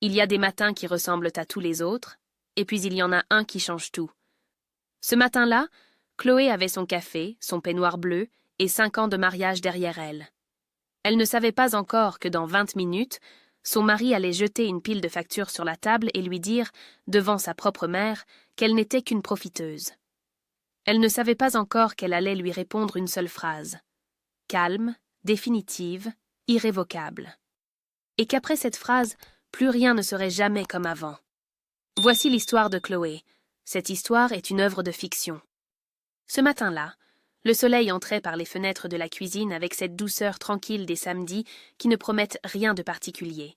Il y a des matins qui ressemblent à tous les autres, et puis il y en a un qui change tout. Ce matin-là, Chloé avait son café, son peignoir bleu et 5 ans de mariage derrière elle. Elle ne savait pas encore que dans 20 minutes, son mari allait jeter une pile de factures sur la table et lui dire, devant sa propre mère, qu'elle n'était qu'une profiteuse. Elle ne savait pas encore qu'elle allait lui répondre une seule phrase. Calme, définitive, irrévocable. Et qu'après cette phrase, plus rien ne serait jamais comme avant. Voici l'histoire de Chloé. Cette histoire est une œuvre de fiction. Ce matin-là, le soleil entrait par les fenêtres de la cuisine avec cette douceur tranquille des samedis qui ne promettent rien de particulier.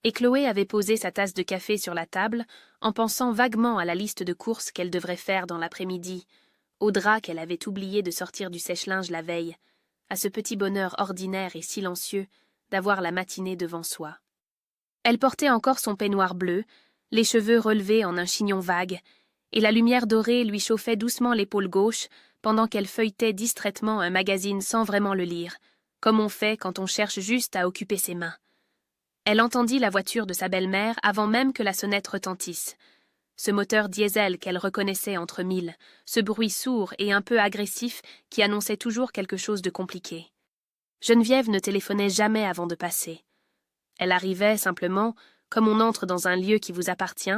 Et Chloé avait posé sa tasse de café sur la table en pensant vaguement à la liste de courses qu'elle devrait faire dans l'après-midi, au drap qu'elle avait oublié de sortir du sèche-linge la veille, à ce petit bonheur ordinaire et silencieux d'avoir la matinée devant soi. Elle portait encore son peignoir bleu, les cheveux relevés en un chignon vague, et la lumière dorée lui chauffait doucement l'épaule gauche pendant qu'elle feuilletait distraitement un magazine sans vraiment le lire, comme on fait quand on cherche juste à occuper ses mains. Elle entendit la voiture de sa belle-mère avant même que la sonnette retentisse. Ce moteur diesel qu'elle reconnaissait entre mille, ce bruit sourd et un peu agressif qui annonçait toujours quelque chose de compliqué. Geneviève ne téléphonait jamais avant de passer. Elle arrivait simplement, comme on entre dans un lieu qui vous appartient,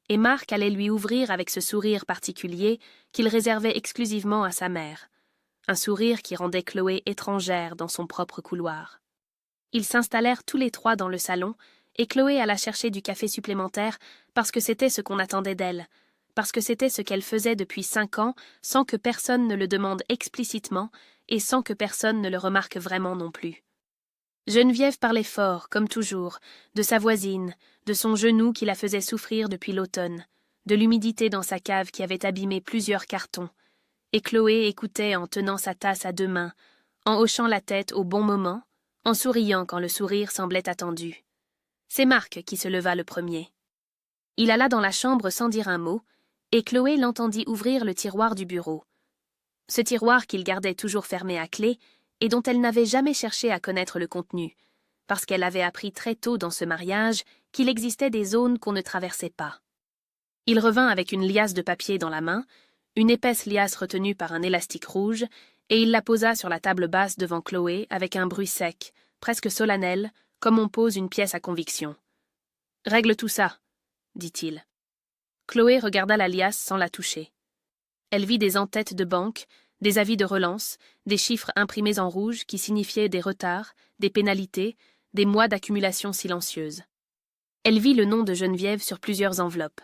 et Marc allait lui ouvrir avec ce sourire particulier qu'il réservait exclusivement à sa mère, un sourire qui rendait Chloé étrangère dans son propre couloir. Ils s'installèrent tous les trois dans le salon, et Chloé alla chercher du café supplémentaire parce que c'était ce qu'on attendait d'elle, parce que c'était ce qu'elle faisait depuis 5 ans sans que personne ne le demande explicitement et sans que personne ne le remarque vraiment non plus. Geneviève parlait fort, comme toujours, de sa voisine, de son genou qui la faisait souffrir depuis l'automne, de l'humidité dans sa cave qui avait abîmé plusieurs cartons, et Chloé écoutait en tenant sa tasse à 2 mains, en hochant la tête au bon moment, en souriant quand le sourire semblait attendu. C'est Marc qui se leva le premier. Il alla dans la chambre sans dire un mot, et Chloé l'entendit ouvrir le tiroir du bureau. Ce tiroir qu'il gardait toujours fermé à clé, et dont elle n'avait jamais cherché à connaître le contenu, parce qu'elle avait appris très tôt dans ce mariage qu'il existait des zones qu'on ne traversait pas. Il revint avec une liasse de papier dans la main, une épaisse liasse retenue par un élastique rouge, et il la posa sur la table basse devant Chloé avec un bruit sec, presque solennel, comme on pose une pièce à conviction. « Règle tout ça, » dit-il. Chloé regarda la liasse sans la toucher. Elle vit des en-têtes de banque, des avis de relance, des chiffres imprimés en rouge qui signifiaient des retards, des pénalités, des mois d'accumulation silencieuse. Elle vit le nom de Geneviève sur plusieurs enveloppes.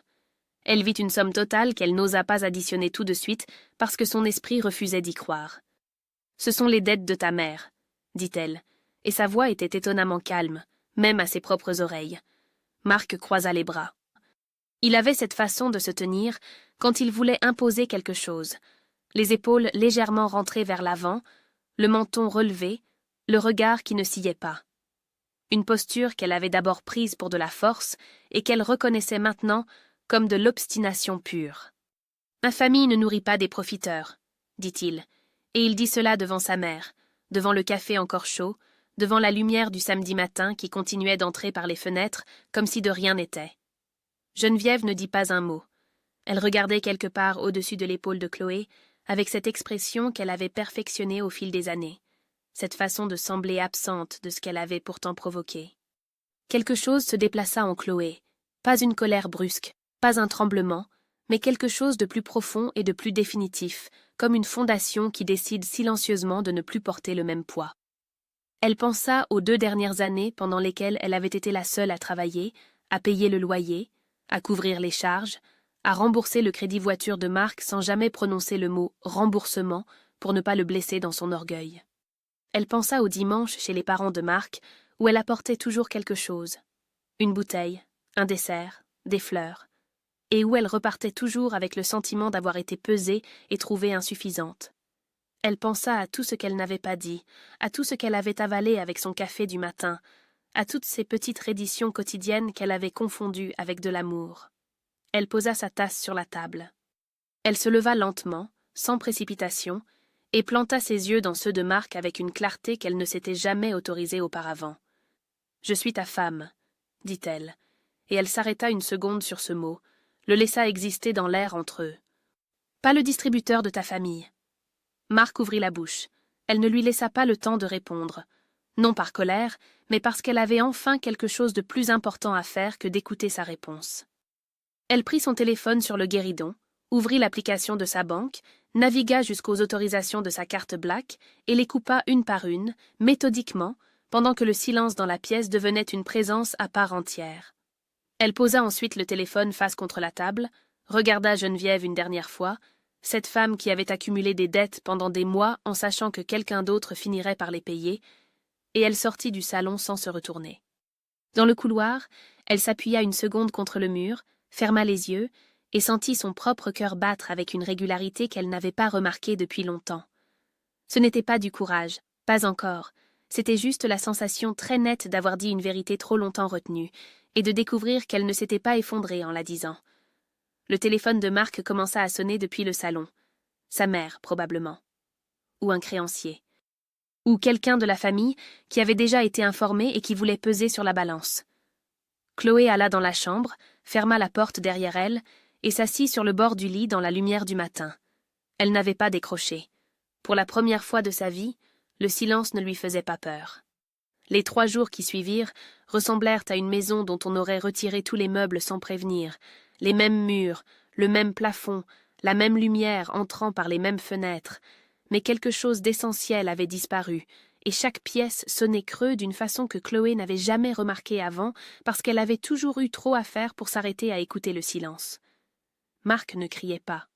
Elle vit une somme totale qu'elle n'osa pas additionner tout de suite parce que son esprit refusait d'y croire. « Ce sont les dettes de ta mère, » dit-elle, et sa voix était étonnamment calme, même à ses propres oreilles. Marc croisa les bras. Il avait cette façon de se tenir quand il voulait imposer quelque chose, les épaules légèrement rentrées vers l'avant, le menton relevé, le regard qui ne sciait pas. Une posture qu'elle avait d'abord prise pour de la force et qu'elle reconnaissait maintenant comme de l'obstination pure. « Ma famille ne nourrit pas des profiteurs, » dit-il, et il dit cela devant sa mère, devant le café encore chaud, devant la lumière du samedi matin qui continuait d'entrer par les fenêtres comme si de rien n'était. Geneviève ne dit pas un mot. Elle regardait quelque part au-dessus de l'épaule de Chloé, avec cette expression qu'elle avait perfectionnée au fil des années, cette façon de sembler absente de ce qu'elle avait pourtant provoqué. Quelque chose se déplaça en Chloé, pas une colère brusque, pas un tremblement, mais quelque chose de plus profond et de plus définitif, comme une fondation qui décide silencieusement de ne plus porter le même poids. Elle pensa aux 2 dernières années pendant lesquelles elle avait été la seule à travailler, à payer le loyer, à couvrir les charges, à rembourser le crédit voiture de Marc sans jamais prononcer le mot « remboursement » pour ne pas le blesser dans son orgueil. Elle pensa au dimanche chez les parents de Marc, où elle apportait toujours quelque chose, une bouteille, un dessert, des fleurs, et où elle repartait toujours avec le sentiment d'avoir été pesée et trouvée insuffisante. Elle pensa à tout ce qu'elle n'avait pas dit, à tout ce qu'elle avait avalé avec son café du matin, à toutes ces petites redditions quotidiennes qu'elle avait confondues avec de l'amour. Elle posa sa tasse sur la table. Elle se leva lentement, sans précipitation, et planta ses yeux dans ceux de Marc avec une clarté qu'elle ne s'était jamais autorisée auparavant. « Je suis ta femme, » dit-elle, et elle s'arrêta une seconde sur ce mot, le laissa exister dans l'air entre eux. Pas le distributeur de ta famille. Marc ouvrit la bouche. Elle ne lui laissa pas le temps de répondre. Non par colère, mais parce qu'elle avait enfin quelque chose de plus important à faire que d'écouter sa réponse. Elle prit son téléphone sur le guéridon, ouvrit l'application de sa banque, navigua jusqu'aux autorisations de sa carte Black et les coupa une par une, méthodiquement, pendant que le silence dans la pièce devenait une présence à part entière. Elle posa ensuite le téléphone face contre la table, regarda Geneviève une dernière fois, cette femme qui avait accumulé des dettes pendant des mois en sachant que quelqu'un d'autre finirait par les payer, et elle sortit du salon sans se retourner. Dans le couloir, elle s'appuya une seconde contre le mur, ferma les yeux et sentit son propre cœur battre avec une régularité qu'elle n'avait pas remarquée depuis longtemps. Ce n'était pas du courage, pas encore, c'était juste la sensation très nette d'avoir dit une vérité trop longtemps retenue, et de découvrir qu'elle ne s'était pas effondrée en la disant. Le téléphone de Marc commença à sonner depuis le salon. Sa mère, probablement. Ou un créancier. Ou quelqu'un de la famille qui avait déjà été informé et qui voulait peser sur la balance. Chloé alla dans la chambre, ferma la porte derrière elle et s'assit sur le bord du lit dans la lumière du matin. Elle n'avait pas décroché. Pour la première fois de sa vie, le silence ne lui faisait pas peur. Les 3 jours qui suivirent ressemblèrent à une maison dont on aurait retiré tous les meubles sans prévenir, les mêmes murs, le même plafond, la même lumière entrant par les mêmes fenêtres, mais quelque chose d'essentiel avait disparu, et chaque pièce sonnait creux d'une façon que Chloé n'avait jamais remarquée avant parce qu'elle avait toujours eu trop à faire pour s'arrêter à écouter le silence. Marc ne criait pas.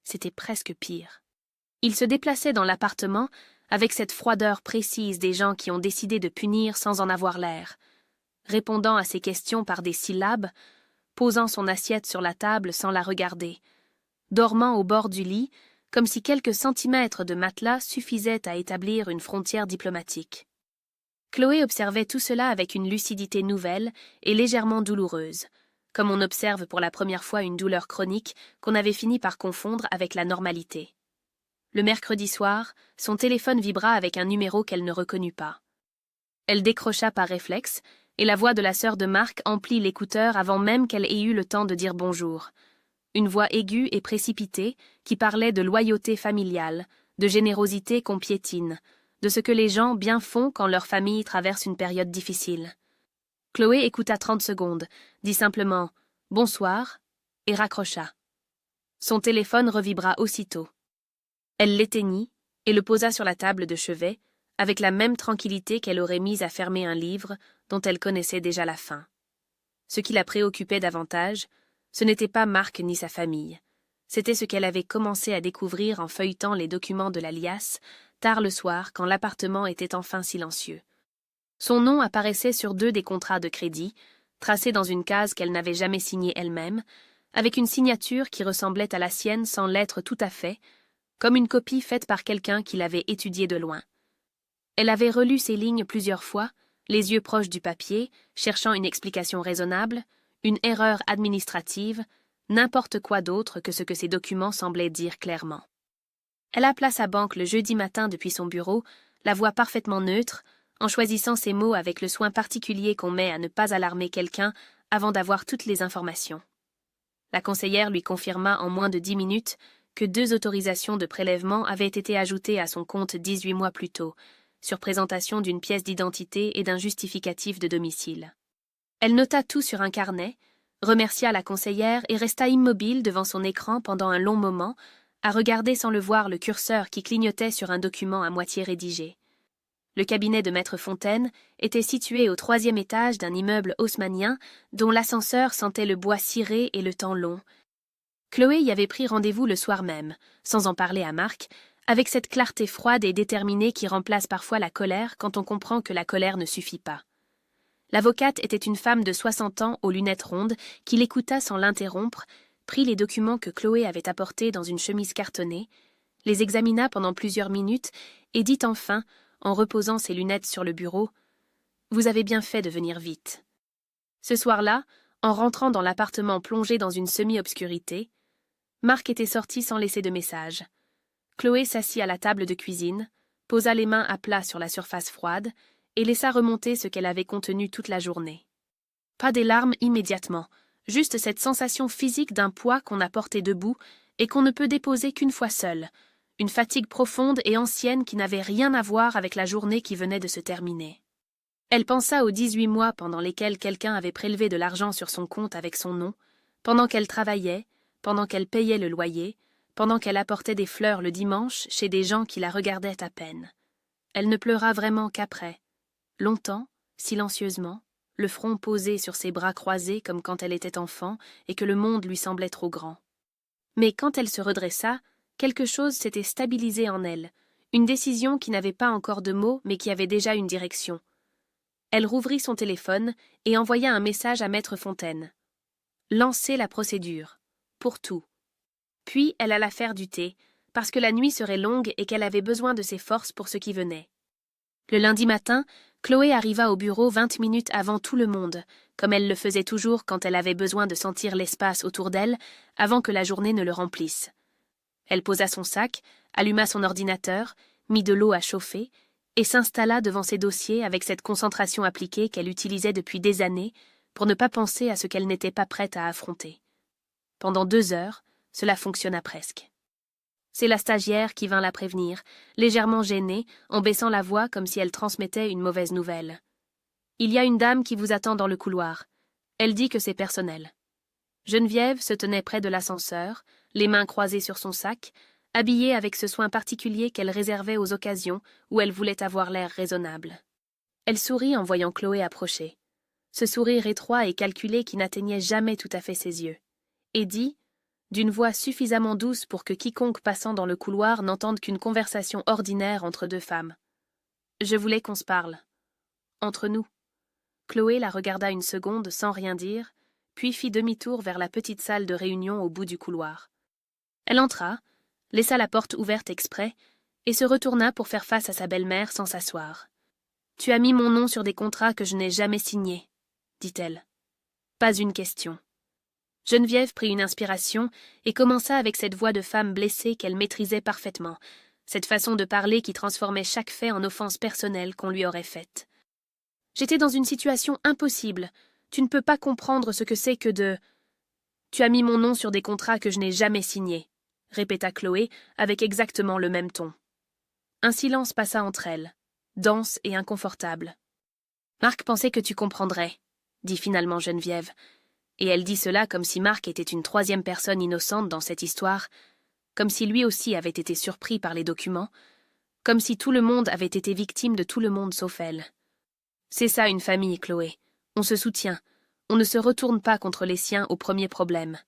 C'était presque pire. Il se déplaçait dans l'appartement avec cette froideur précise des gens qui ont décidé de punir sans en avoir l'air, répondant à ses questions par des syllabes, posant son assiette sur la table sans la regarder, dormant au bord du lit, comme si quelques centimètres de matelas suffisaient à établir une frontière diplomatique. Chloé observait tout cela avec une lucidité nouvelle et légèrement douloureuse, comme on observe pour la première fois une douleur chronique qu'on avait fini par confondre avec la normalité. Le mercredi soir, son téléphone vibra avec un numéro qu'elle ne reconnut pas. Elle décrocha par réflexe, et la voix de la sœur de Marc emplit l'écouteur avant même qu'elle ait eu le temps de dire bonjour. Une voix aiguë et précipitée qui parlait de loyauté familiale, de générosité qu'on piétine, de ce que les gens bien font quand leur famille traverse une période difficile. Chloé écouta 30 secondes, dit simplement « Bonsoir » et raccrocha. Son téléphone revibra aussitôt. Elle l'éteignit et le posa sur la table de chevet, avec la même tranquillité qu'elle aurait mise à fermer un livre dont elle connaissait déjà la fin. Ce qui la préoccupait davantage, ce n'était pas Marc ni sa famille. C'était ce qu'elle avait commencé à découvrir en feuilletant les documents de la liasse, tard le soir quand l'appartement était enfin silencieux. Son nom apparaissait sur 2 des contrats de crédit, tracés dans une case qu'elle n'avait jamais signée elle-même, avec une signature qui ressemblait à la sienne sans l'être tout à fait, comme une copie faite par quelqu'un qui l'avait étudiée de loin. Elle avait relu ces lignes plusieurs fois, les yeux proches du papier, cherchant une explication raisonnable, une erreur administrative, n'importe quoi d'autre que ce que ces documents semblaient dire clairement. Elle appela sa banque le jeudi matin depuis son bureau, la voix parfaitement neutre, en choisissant ses mots avec le soin particulier qu'on met à ne pas alarmer quelqu'un avant d'avoir toutes les informations. La conseillère lui confirma en moins de 10 minutes que 2 autorisations de prélèvement avaient été ajoutées à son compte 18 mois plus tôt, sur présentation d'une pièce d'identité et d'un justificatif de domicile. Elle nota tout sur un carnet, remercia la conseillère et resta immobile devant son écran pendant un long moment, à regarder sans le voir le curseur qui clignotait sur un document à moitié rédigé. Le cabinet de Maître Fontaine était situé au 3e étage d'un immeuble haussmannien dont l'ascenseur sentait le bois ciré et le temps long. Chloé y avait pris rendez-vous le soir même, sans en parler à Marc, avec cette clarté froide et déterminée qui remplace parfois la colère quand on comprend que la colère ne suffit pas. L'avocate était une femme de 60 ans aux lunettes rondes qui l'écouta sans l'interrompre, prit les documents que Chloé avait apportés dans une chemise cartonnée, les examina pendant plusieurs minutes et dit enfin, en reposant ses lunettes sur le bureau, « Vous avez bien fait de venir vite. » Ce soir-là, en rentrant dans l'appartement plongé dans une semi-obscurité, Marc était sorti sans laisser de message. Chloé s'assit à la table de cuisine, posa les mains à plat sur la surface froide et laissa remonter ce qu'elle avait contenu toute la journée. Pas des larmes immédiatement, juste cette sensation physique d'un poids qu'on a porté debout et qu'on ne peut déposer qu'une fois seul, une fatigue profonde et ancienne qui n'avait rien à voir avec la journée qui venait de se terminer. Elle pensa aux 18 mois pendant lesquels quelqu'un avait prélevé de l'argent sur son compte avec son nom, pendant qu'elle travaillait, pendant qu'elle payait le loyer, pendant qu'elle apportait des fleurs le dimanche chez des gens qui la regardaient à peine. Elle ne pleura vraiment qu'après, longtemps, silencieusement, le front posé sur ses bras croisés comme quand elle était enfant et que le monde lui semblait trop grand. Mais quand elle se redressa, quelque chose s'était stabilisé en elle, une décision qui n'avait pas encore de mots mais qui avait déjà une direction. Elle rouvrit son téléphone et envoya un message à Maître Fontaine. Lancer la procédure. Pour tout. Puis elle alla faire du thé, parce que la nuit serait longue et qu'elle avait besoin de ses forces pour ce qui venait. Le lundi matin, Chloé arriva au bureau 20 minutes avant tout le monde, comme elle le faisait toujours quand elle avait besoin de sentir l'espace autour d'elle, avant que la journée ne le remplisse. Elle posa son sac, alluma son ordinateur, mit de l'eau à chauffer, et s'installa devant ses dossiers avec cette concentration appliquée qu'elle utilisait depuis des années pour ne pas penser à ce qu'elle n'était pas prête à affronter. Pendant 2 heures, cela fonctionna presque. C'est la stagiaire qui vint la prévenir, légèrement gênée, en baissant la voix comme si elle transmettait une mauvaise nouvelle. « Il y a une dame qui vous attend dans le couloir. Elle dit que c'est personnel. » Geneviève se tenait près de l'ascenseur, les mains croisées sur son sac, habillée avec ce soin particulier qu'elle réservait aux occasions où elle voulait avoir l'air raisonnable. Elle sourit en voyant Chloé approcher. Ce sourire étroit et calculé qui n'atteignait jamais tout à fait ses yeux. Et dit, d'une voix suffisamment douce pour que quiconque passant dans le couloir n'entende qu'une conversation ordinaire entre 2 femmes. « Je voulais qu'on se parle. Entre nous. » Chloé la regarda une seconde sans rien dire, puis fit demi-tour vers la petite salle de réunion au bout du couloir. Elle entra, laissa la porte ouverte exprès, et se retourna pour faire face à sa belle-mère sans s'asseoir. « Tu as mis mon nom sur des contrats que je n'ai jamais signés, » dit-elle. Pas une question. Geneviève prit une inspiration et commença avec cette voix de femme blessée qu'elle maîtrisait parfaitement, cette façon de parler qui transformait chaque fait en offense personnelle qu'on lui aurait faite. « J'étais dans une situation impossible. Tu ne peux pas comprendre ce que c'est que de... »« Tu as mis mon nom sur des contrats que je n'ai jamais signés, » répéta Chloé avec exactement le même ton. Un silence passa entre elles, dense et inconfortable. « Marc pensait que tu comprendrais, » dit finalement Geneviève. Et elle dit cela comme si Marc était une 3e personne innocente dans cette histoire, comme si lui aussi avait été surpris par les documents, comme si tout le monde avait été victime de tout le monde sauf elle. C'est ça une famille, Chloé. On se soutient. On ne se retourne pas contre les siens au premier problème.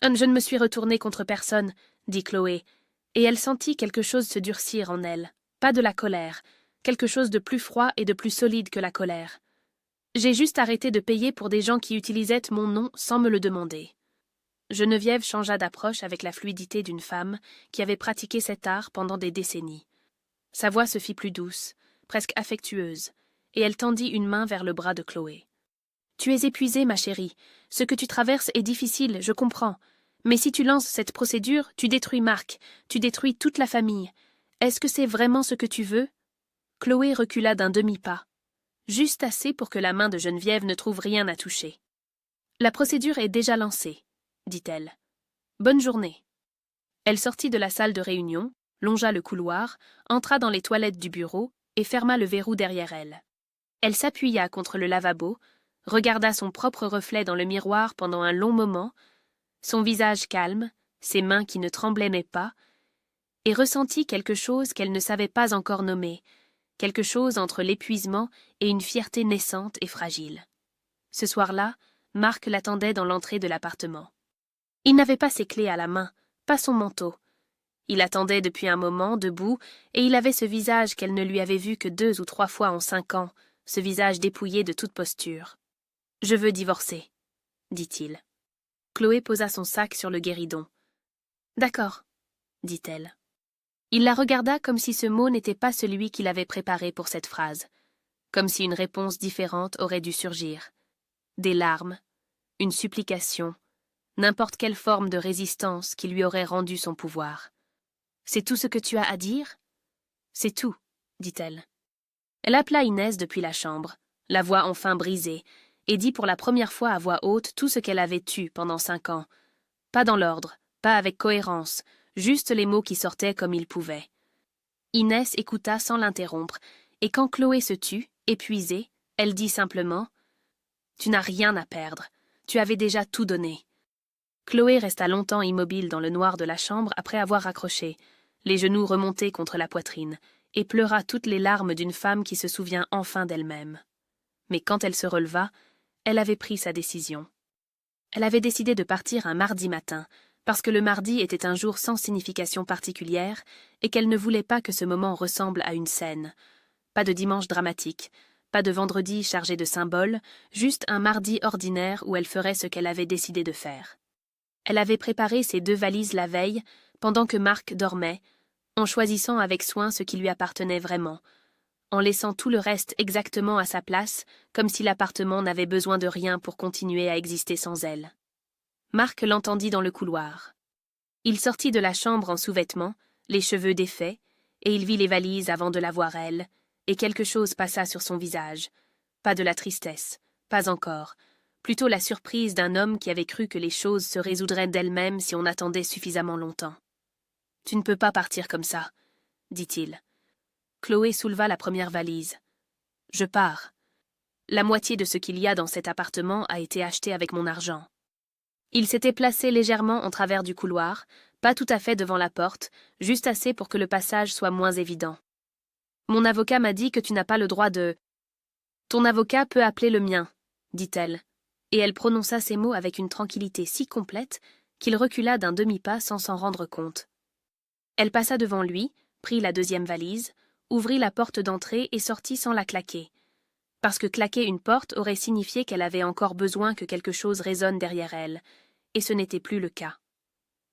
Je ne me suis retournée contre personne, dit Chloé, et elle sentit quelque chose se durcir en elle, pas de la colère, quelque chose de plus froid et de plus solide que la colère. J'ai juste arrêté de payer pour des gens qui utilisaient mon nom sans me le demander. Geneviève changea d'approche avec la fluidité d'une femme qui avait pratiqué cet art pendant des décennies. Sa voix se fit plus douce, presque affectueuse, et elle tendit une main vers le bras de Chloé. « Tu es épuisée, ma chérie. Ce que tu traverses est difficile, je comprends. Mais si tu lances cette procédure, tu détruis Marc, tu détruis toute la famille. Est-ce que c'est vraiment ce que tu veux ?» Chloé recula d'un demi-pas. Juste assez pour que la main de Geneviève ne trouve rien à toucher. « La procédure est déjà lancée, » dit-elle. « Bonne journée. » Elle sortit de la salle de réunion, longea le couloir, entra dans les toilettes du bureau et ferma le verrou derrière elle. Elle s'appuya contre le lavabo, regarda son propre reflet dans le miroir pendant un long moment, son visage calme, ses mains qui ne tremblaient mais pas, et ressentit quelque chose qu'elle ne savait pas encore nommer, quelque chose entre l'épuisement et une fierté naissante et fragile. Ce soir-là, Marc l'attendait dans l'entrée de l'appartement. Il n'avait pas ses clés à la main, pas son manteau. Il attendait depuis un moment, debout, et il avait ce visage qu'elle ne lui avait vu que 2 ou 3 fois en 5 ans, ce visage dépouillé de toute posture. « Je veux divorcer, » dit-il. Chloé posa son sac sur le guéridon. « D'accord, » dit-elle. Il la regarda comme si ce mot n'était pas celui qu'il avait préparé pour cette phrase, comme si une réponse différente aurait dû surgir. Des larmes, une supplication, n'importe quelle forme de résistance qui lui aurait rendu son pouvoir. « C'est tout ce que tu as à dire ?»« C'est tout, » dit-elle. Elle appela Inès depuis la chambre, la voix enfin brisée, et dit pour la première fois à voix haute tout ce qu'elle avait eu pendant 5 ans. Pas dans l'ordre, pas avec cohérence, juste les mots qui sortaient comme ils pouvaient. Inès écouta sans l'interrompre, et quand Chloé se tut, épuisée, elle dit simplement « Tu n'as rien à perdre, tu avais déjà tout donné. » Chloé resta longtemps immobile dans le noir de la chambre après avoir raccroché, les genoux remontés contre la poitrine, et pleura toutes les larmes d'une femme qui se souvient enfin d'elle-même. Mais quand elle se releva, elle avait pris sa décision. Elle avait décidé de partir un mardi matin, parce que le mardi était un jour sans signification particulière et qu'elle ne voulait pas que ce moment ressemble à une scène. Pas de dimanche dramatique, pas de vendredi chargé de symboles, juste un mardi ordinaire où elle ferait ce qu'elle avait décidé de faire. Elle avait préparé ses 2 valises la veille, pendant que Marc dormait, en choisissant avec soin ce qui lui appartenait vraiment, en laissant tout le reste exactement à sa place, comme si l'appartement n'avait besoin de rien pour continuer à exister sans elle. Marc l'entendit dans le couloir. Il sortit de la chambre en sous-vêtements, les cheveux défaits, et il vit les valises avant de la voir elle, et quelque chose passa sur son visage. Pas de la tristesse, pas encore, plutôt la surprise d'un homme qui avait cru que les choses se résoudraient d'elles-mêmes si on attendait suffisamment longtemps. « Tu ne peux pas partir comme ça, » dit-il. Chloé souleva la première valise. « Je pars. La moitié de ce qu'il y a dans cet appartement a été acheté avec mon argent. » Il s'était placé légèrement en travers du couloir, pas tout à fait devant la porte, juste assez pour que le passage soit moins évident. « Mon avocat m'a dit que tu n'as pas le droit de... »« Ton avocat peut appeler le mien, » dit-elle, et elle prononça ces mots avec une tranquillité si complète qu'il recula d'un demi-pas sans s'en rendre compte. Elle passa devant lui, prit la 2e valise, ouvrit la porte d'entrée et sortit sans la claquer. Parce que claquer une porte aurait signifié qu'elle avait encore besoin que quelque chose résonne derrière elle, et ce n'était plus le cas.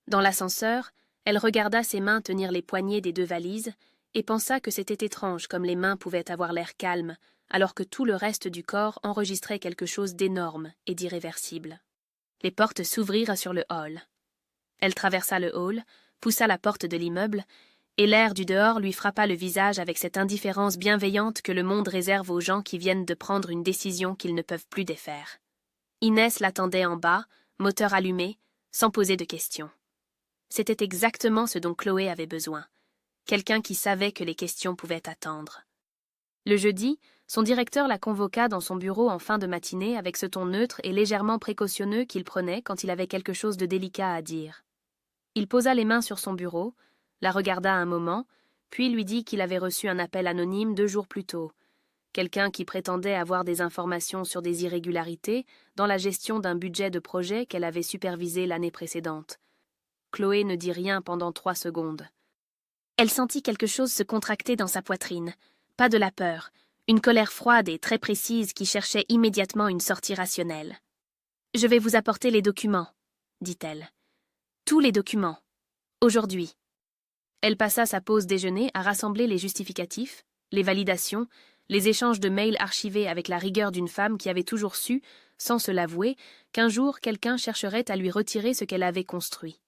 Dans l'ascenseur, elle regarda ses mains tenir les poignées des 2 valises et pensa que c'était étrange comme les mains pouvaient avoir l'air calmes, alors que tout le reste du corps enregistrait quelque chose d'énorme et d'irréversible. Les portes s'ouvrirent sur le hall. Elle traversa le hall, poussa la porte de l'immeuble, et l'air du dehors lui frappa le visage avec cette indifférence bienveillante que le monde réserve aux gens qui viennent de prendre une décision qu'ils ne peuvent plus défaire. Inès l'attendait en bas, moteur allumé, sans poser de questions. C'était exactement ce dont Chloé avait besoin. Quelqu'un qui savait que les questions pouvaient attendre. Le jeudi, son directeur la convoqua dans son bureau en fin de matinée avec ce ton neutre et légèrement précautionneux qu'il prenait quand il avait quelque chose de délicat à dire. Il posa les mains sur son bureau, la regarda un moment, puis lui dit qu'il avait reçu un appel anonyme 2 jours plus tôt. Quelqu'un qui prétendait avoir des informations sur des irrégularités dans la gestion d'un budget de projet qu'elle avait supervisé l'année précédente. Chloé ne dit rien pendant 3 secondes. Elle sentit quelque chose se contracter dans sa poitrine. Pas de la peur, une colère froide et très précise qui cherchait immédiatement une sortie rationnelle. « Je vais vous apporter les documents, » dit-elle. « Tous les documents. Aujourd'hui. » Elle passa sa pause déjeuner à rassembler les justificatifs, les validations, les échanges de mails archivés avec la rigueur d'une femme qui avait toujours su, sans se l'avouer, qu'un jour quelqu'un chercherait à lui retirer ce qu'elle avait construit.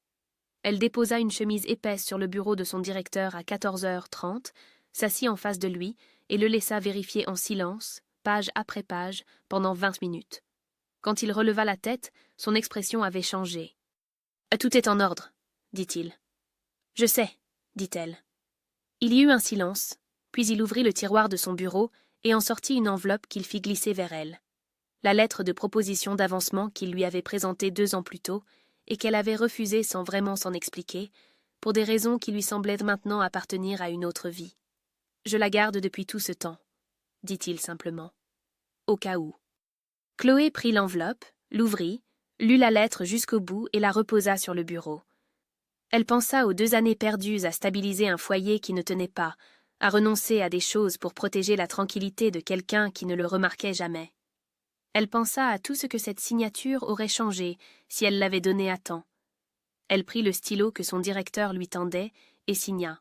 Elle déposa une chemise épaisse sur le bureau de son directeur à 14h30, s'assit en face de lui et le laissa vérifier en silence, page après page, pendant 20 minutes. Quand il releva la tête, son expression avait changé. « Tout est en ordre, » dit-il. « Je sais, » dit-elle. Il y eut un silence, puis il ouvrit le tiroir de son bureau et en sortit une enveloppe qu'il fit glisser vers elle. La lettre de proposition d'avancement qu'il lui avait présentée 2 ans plus tôt et qu'elle avait refusée sans vraiment s'en expliquer, pour des raisons qui lui semblaient maintenant appartenir à une autre vie. « Je la garde depuis tout ce temps, » dit-il simplement. « Au cas où. » Chloé prit l'enveloppe, l'ouvrit, lut la lettre jusqu'au bout et la reposa sur le bureau. Elle pensa aux 2 années perdues à stabiliser un foyer qui ne tenait pas, à renoncer à des choses pour protéger la tranquillité de quelqu'un qui ne le remarquait jamais. Elle pensa à tout ce que cette signature aurait changé si elle l'avait donnée à temps. Elle prit le stylo que son directeur lui tendait et signa.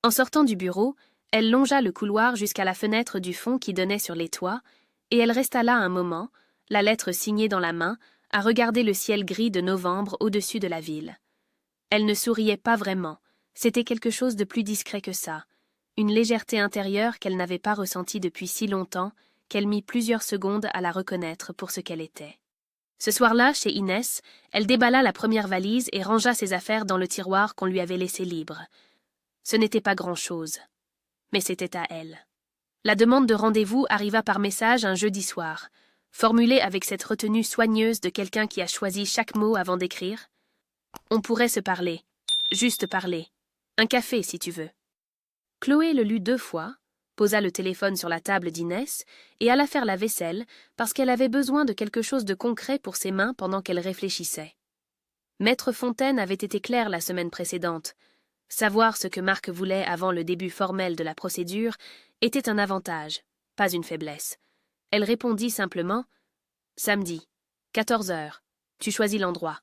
En sortant du bureau, elle longea le couloir jusqu'à la fenêtre du fond qui donnait sur les toits, et elle resta là un moment, la lettre signée dans la main, à regarder le ciel gris de novembre au-dessus de la ville. Elle ne souriait pas vraiment, c'était quelque chose de plus discret que ça, une légèreté intérieure qu'elle n'avait pas ressentie depuis si longtemps, qu'elle mit plusieurs secondes à la reconnaître pour ce qu'elle était. Ce soir-là, chez Inès, elle déballa la première valise et rangea ses affaires dans le tiroir qu'on lui avait laissé libre. Ce n'était pas grand-chose, mais c'était à elle. La demande de rendez-vous arriva par message un jeudi soir, formulée avec cette retenue soigneuse de quelqu'un qui a choisi chaque mot avant d'écrire. On pourrait se parler, juste parler. Un café, si tu veux. Chloé le lut 2 fois, posa le téléphone sur la table d'Inès et alla faire la vaisselle parce qu'elle avait besoin de quelque chose de concret pour ses mains pendant qu'elle réfléchissait. Maître Fontaine avait été clair la semaine précédente. Savoir ce que Marc voulait avant le début formel de la procédure était un avantage, pas une faiblesse. Elle répondit simplement « Samedi, 14 heures, tu choisis l'endroit »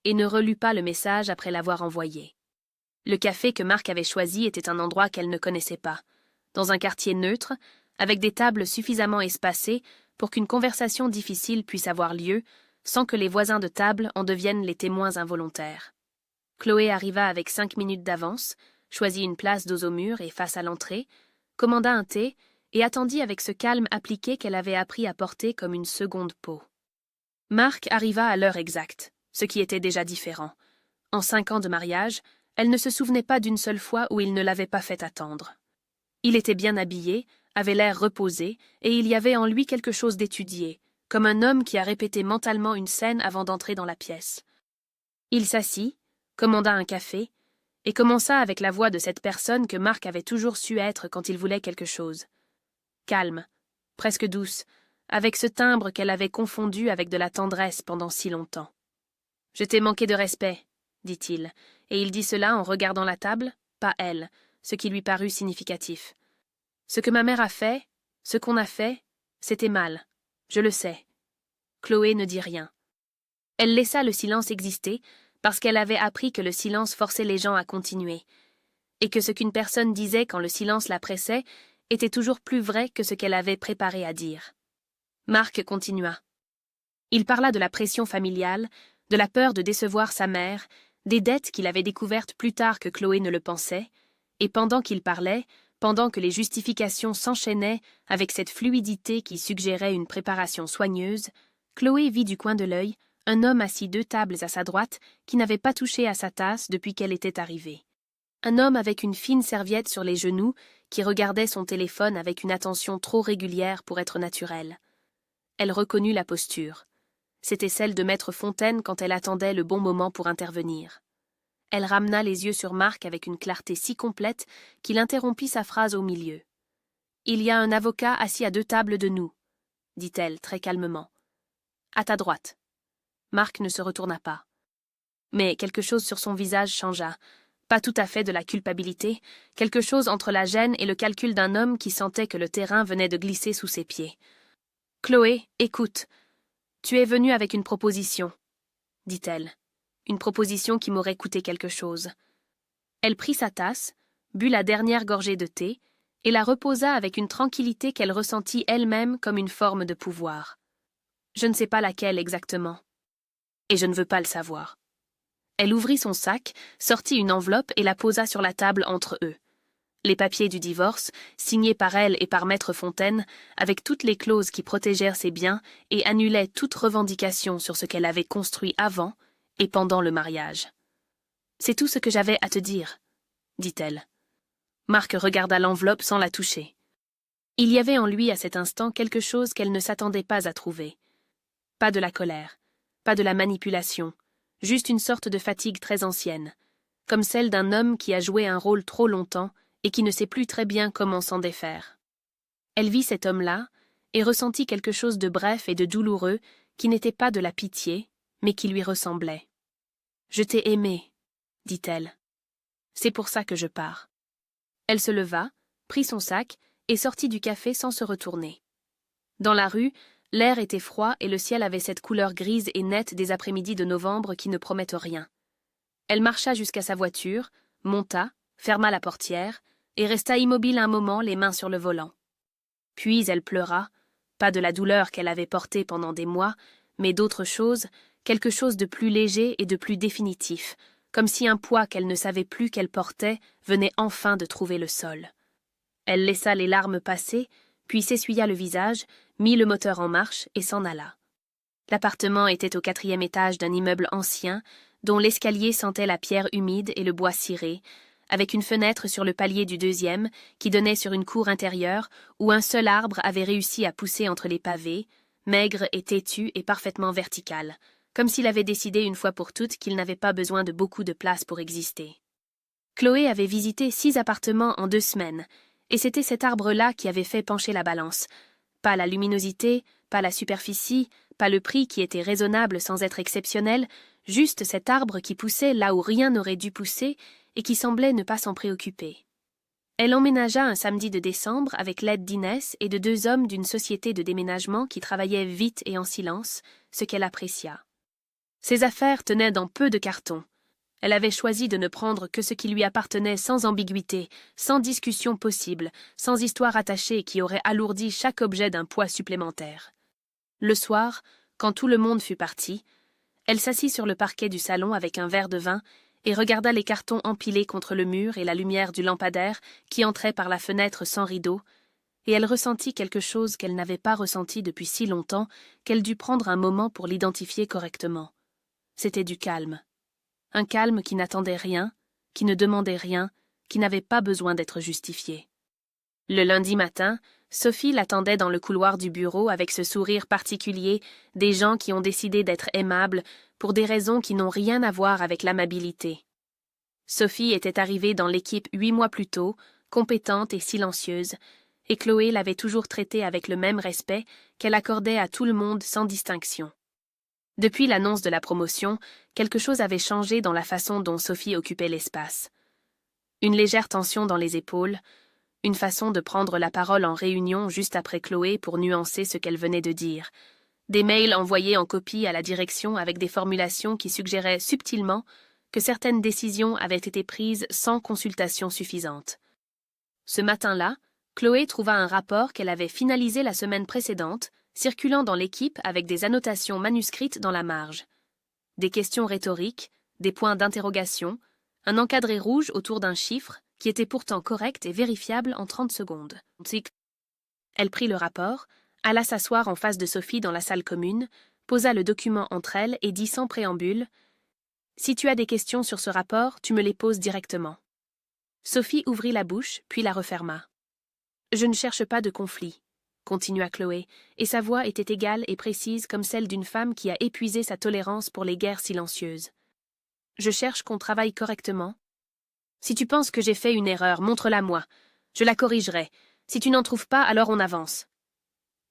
et ne relut pas le message après l'avoir envoyé. Le café que Marc avait choisi était un endroit qu'elle ne connaissait pas, dans un quartier neutre, avec des tables suffisamment espacées pour qu'une conversation difficile puisse avoir lieu, sans que les voisins de table en deviennent les témoins involontaires. Chloé arriva avec 5 minutes d'avance, choisit une place dos au mur et face à l'entrée, commanda un thé et attendit avec ce calme appliqué qu'elle avait appris à porter comme une seconde peau. Marc arriva à l'heure exacte, ce qui était déjà différent. En 5 ans de mariage, elle ne se souvenait pas d'une seule fois où il ne l'avait pas fait attendre. Il était bien habillé, avait l'air reposé, et il y avait en lui quelque chose d'étudié, comme un homme qui a répété mentalement une scène avant d'entrer dans la pièce. Il s'assit, commanda un café, et commença avec la voix de cette personne que Marc avait toujours su être quand il voulait quelque chose. Calme, presque douce, avec ce timbre qu'elle avait confondu avec de la tendresse pendant si longtemps. « Je t'ai manqué de respect, » dit-il, et il dit cela en regardant la table, pas elle, ce qui lui parut significatif. « Ce que ma mère a fait, ce qu'on a fait, c'était mal, je le sais. » Chloé ne dit rien. Elle laissa le silence exister parce qu'elle avait appris que le silence forçait les gens à continuer, et que ce qu'une personne disait quand le silence la pressait était toujours plus vrai que ce qu'elle avait préparé à dire. Marc continua. Il parla de la pression familiale, de la peur de décevoir sa mère, des dettes qu'il avait découvertes plus tard que Chloé ne le pensait, et pendant qu'il parlait, pendant que les justifications s'enchaînaient avec cette fluidité qui suggérait une préparation soigneuse, Chloé vit du coin de l'œil un homme assis 2 tables à sa droite qui n'avait pas touché à sa tasse depuis qu'elle était arrivée. Un homme avec une fine serviette sur les genoux qui regardait son téléphone avec une attention trop régulière pour être naturelle. Elle reconnut la posture. C'était celle de Maître Fontaine quand elle attendait le bon moment pour intervenir. Elle ramena les yeux sur Marc avec une clarté si complète qu'il interrompit sa phrase au milieu. « Il y a un avocat assis à 2 tables de nous, » dit-elle très calmement. « À ta droite. » Marc ne se retourna pas. Mais quelque chose sur son visage changea. Pas tout à fait de la culpabilité, quelque chose entre la gêne et le calcul d'un homme qui sentait que le terrain venait de glisser sous ses pieds. « Chloé, écoute. Tu es venue avec une proposition, » dit-elle. Une proposition qui m'aurait coûté quelque chose. Elle prit sa tasse, but la dernière gorgée de thé, et la reposa avec une tranquillité qu'elle ressentit elle-même comme une forme de pouvoir. Je ne sais pas laquelle exactement. Et je ne veux pas le savoir. Elle ouvrit son sac, sortit une enveloppe et la posa sur la table entre eux. Les papiers du divorce, signés par elle et par Maître Fontaine, avec toutes les clauses qui protégèrent ses biens et annulaient toute revendication sur ce qu'elle avait construit avant et pendant le mariage. « C'est tout ce que j'avais à te dire, » dit-elle. Marc regarda l'enveloppe sans la toucher. Il y avait en lui à cet instant quelque chose qu'elle ne s'attendait pas à trouver. Pas de la colère, pas de la manipulation, juste une sorte de fatigue très ancienne, comme celle d'un homme qui a joué un rôle trop longtemps et qui ne sait plus très bien comment s'en défaire. Elle vit cet homme-là et ressentit quelque chose de bref et de douloureux qui n'était pas de la pitié, mais qui lui ressemblait. « Je t'ai aimé, » dit-elle. « C'est pour ça que je pars. » Elle se leva, prit son sac et sortit du café sans se retourner. Dans la rue, l'air était froid et le ciel avait cette couleur grise et nette des après-midi de novembre qui ne promettent rien. Elle marcha jusqu'à sa voiture, monta, ferma la portière et resta immobile un moment, les mains sur le volant. Puis elle pleura, pas de la douleur qu'elle avait portée pendant des mois, mais d'autre chose, quelque chose de plus léger et de plus définitif, comme si un poids qu'elle ne savait plus qu'elle portait venait enfin de trouver le sol. Elle laissa les larmes passer, puis s'essuya le visage, mit le moteur en marche et s'en alla. L'appartement était au 4e étage d'un immeuble ancien, dont l'escalier sentait la pierre humide et le bois ciré, avec une fenêtre sur le palier du 2e qui donnait sur une cour intérieure où un seul arbre avait réussi à pousser entre les pavés, maigre et têtu et parfaitement vertical, comme s'il avait décidé une fois pour toutes qu'il n'avait pas besoin de beaucoup de place pour exister. Chloé avait visité 6 appartements en 2 semaines, et c'était cet arbre-là qui avait fait pencher la balance. Pas la luminosité, pas la superficie, pas le prix qui était raisonnable sans être exceptionnel, juste cet arbre qui poussait là où rien n'aurait dû pousser et qui semblait ne pas s'en préoccuper. Elle emménagea un samedi de décembre avec l'aide d'Inès et de 2 hommes d'une société de déménagement qui travaillaient vite et en silence, ce qu'elle apprécia. Ses affaires tenaient dans peu de cartons. Elle avait choisi de ne prendre que ce qui lui appartenait sans ambiguïté, sans discussion possible, sans histoire attachée qui aurait alourdi chaque objet d'un poids supplémentaire. Le soir, quand tout le monde fut parti, elle s'assit sur le parquet du salon avec un verre de vin et regarda les cartons empilés contre le mur et la lumière du lampadaire qui entrait par la fenêtre sans rideau, et elle ressentit quelque chose qu'elle n'avait pas ressenti depuis si longtemps qu'elle dut prendre un moment pour l'identifier correctement. C'était du calme. Un calme qui n'attendait rien, qui ne demandait rien, qui n'avait pas besoin d'être justifié. Le lundi matin, Sophie l'attendait dans le couloir du bureau avec ce sourire particulier des gens qui ont décidé d'être aimables pour des raisons qui n'ont rien à voir avec l'amabilité. Sophie était arrivée dans l'équipe 8 mois plus tôt, compétente et silencieuse, et Chloé l'avait toujours traitée avec le même respect qu'elle accordait à tout le monde sans distinction. Depuis l'annonce de la promotion, quelque chose avait changé dans la façon dont Sophie occupait l'espace. Une légère tension dans les épaules, une façon de prendre la parole en réunion juste après Chloé pour nuancer ce qu'elle venait de dire, des mails envoyés en copie à la direction avec des formulations qui suggéraient subtilement que certaines décisions avaient été prises sans consultation suffisante. Ce matin-là, Chloé trouva un rapport qu'elle avait finalisé la semaine précédente, circulant dans l'équipe avec des annotations manuscrites dans la marge. Des questions rhétoriques, des points d'interrogation, un encadré rouge autour d'un chiffre qui était pourtant correct et vérifiable en 30 secondes. Elle prit le rapport, alla s'asseoir en face de Sophie dans la salle commune, posa le document entre elles et dit sans préambule « Si tu as des questions sur ce rapport, tu me les poses directement. » Sophie ouvrit la bouche, puis la referma. « Je ne cherche pas de conflit. » continua Chloé, et sa voix était égale et précise comme celle d'une femme qui a épuisé sa tolérance pour les guerres silencieuses. « Je cherche qu'on travaille correctement. Si tu penses que j'ai fait une erreur, montre-la-moi. Je la corrigerai. Si tu n'en trouves pas, alors on avance. »